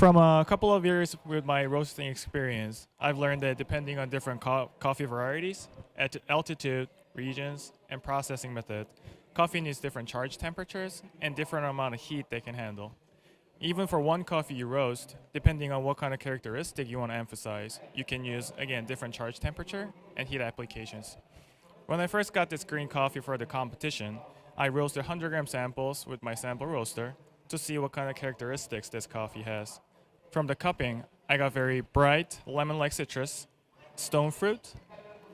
From a couple of years with my roasting experience, I've learned that depending on different coffee varieties, at altitude, regions, and processing method, coffee needs different charge temperatures and different amount of heat they can handle. Even for one coffee you roast, depending on what kind of characteristic you want to emphasize, you can use, again, different charge temperature and heat applications. When I first got this green coffee for the competition, I roasted 100-gram samples with my sample roaster to see what kind of characteristics this coffee has. From the cupping, I got very bright lemon-like citrus, stone fruit,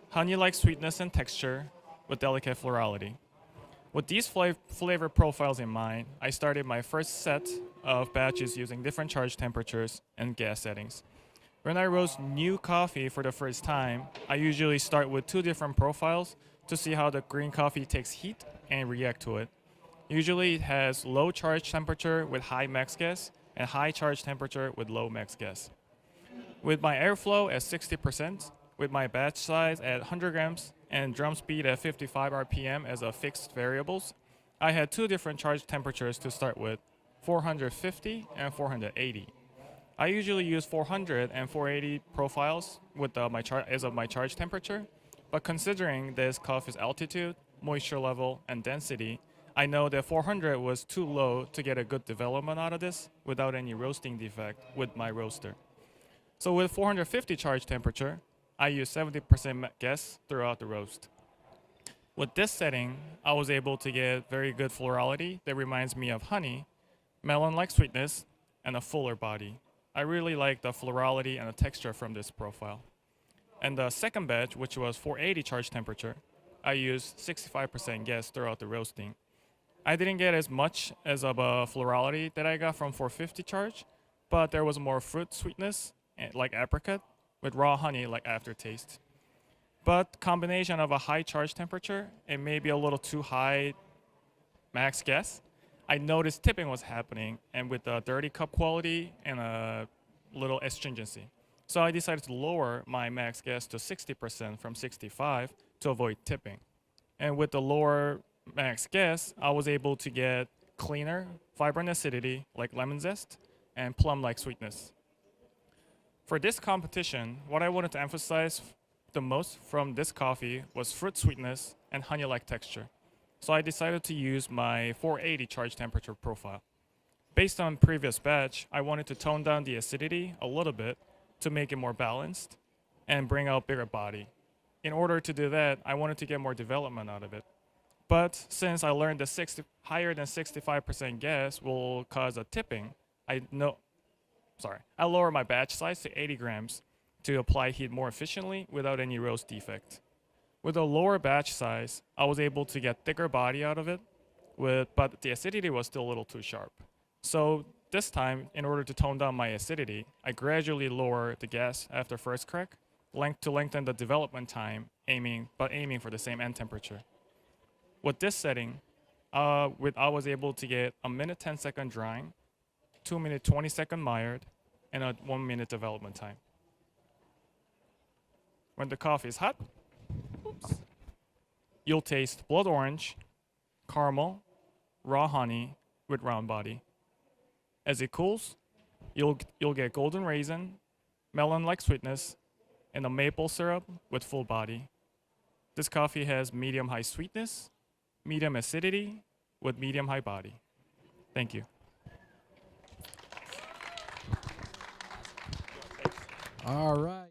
honey-like sweetness and texture with delicate florality. With these flavor profiles in mind, I started my first set of batches using different charge temperatures and gas settings. When I roast new coffee for the first time, I usually start with two different profiles to see how the green coffee takes heat and react to it. Usually it has low charge temperature with high max gas and high charge temperature with low max gas. With my airflow at 60%, with my batch size at 100 grams and drum speed at 55 RPM as a fixed variables, I had two different charge temperatures to start with, 450 and 480. I usually use 400 and 480 profiles with as of my charge temperature, but considering this coffee's altitude, moisture level, and density, I know that 400 was too low to get a good development out of this without any roasting defect with my roaster. So with 450 charge temperature, I use 70% gas throughout the roast. With this setting, I was able to get very good florality that reminds me of honey, melon-like sweetness, and a fuller body. I really like the florality and the texture from this profile. And the second batch, which was 480 charge temperature, I used 65% gas throughout the roasting. I didn't get as much as of a florality that I got from 450 charge, but there was more fruit sweetness, like apricot, with raw honey like aftertaste. But combination of a high charge temperature and maybe a little too high max gas, I noticed tipping was happening, and with the dirty cup quality and a little astringency. So I decided to lower my max gas to 60% from 65 to avoid tipping. And with the lower max gas, I was able to get cleaner, vibrant acidity like lemon zest and plum-like sweetness. For this competition, what I wanted to emphasize the most from this coffee was fruit sweetness and honey-like texture. So I decided to use my 480 charge temperature profile. Based on previous batch, I wanted to tone down the acidity a little bit to make it more balanced and bring out bigger body. In order to do that, I wanted to get more development out of it. But since I learned that higher than 65% gas will cause a tipping, I lower my batch size to 80 grams to apply heat more efficiently without any roast defect. With a lower batch size, I was able to get thicker body out of it, but the acidity was still a little too sharp. So this time, in order to tone down my acidity, I gradually lower the gas after first crack, to lengthen the development time, aiming for the same end temperature. With this setting, I was able to get a minute 10-second drying, 2 minute 20-second mired, and a 1 minute development time. When the coffee is hot, you'll taste blood orange, caramel, raw honey with round body. As it cools, you'll get golden raisin, melon-like sweetness, and a maple syrup with full body. This coffee has medium-high sweetness, medium acidity, with medium-high body. Thank you. All right.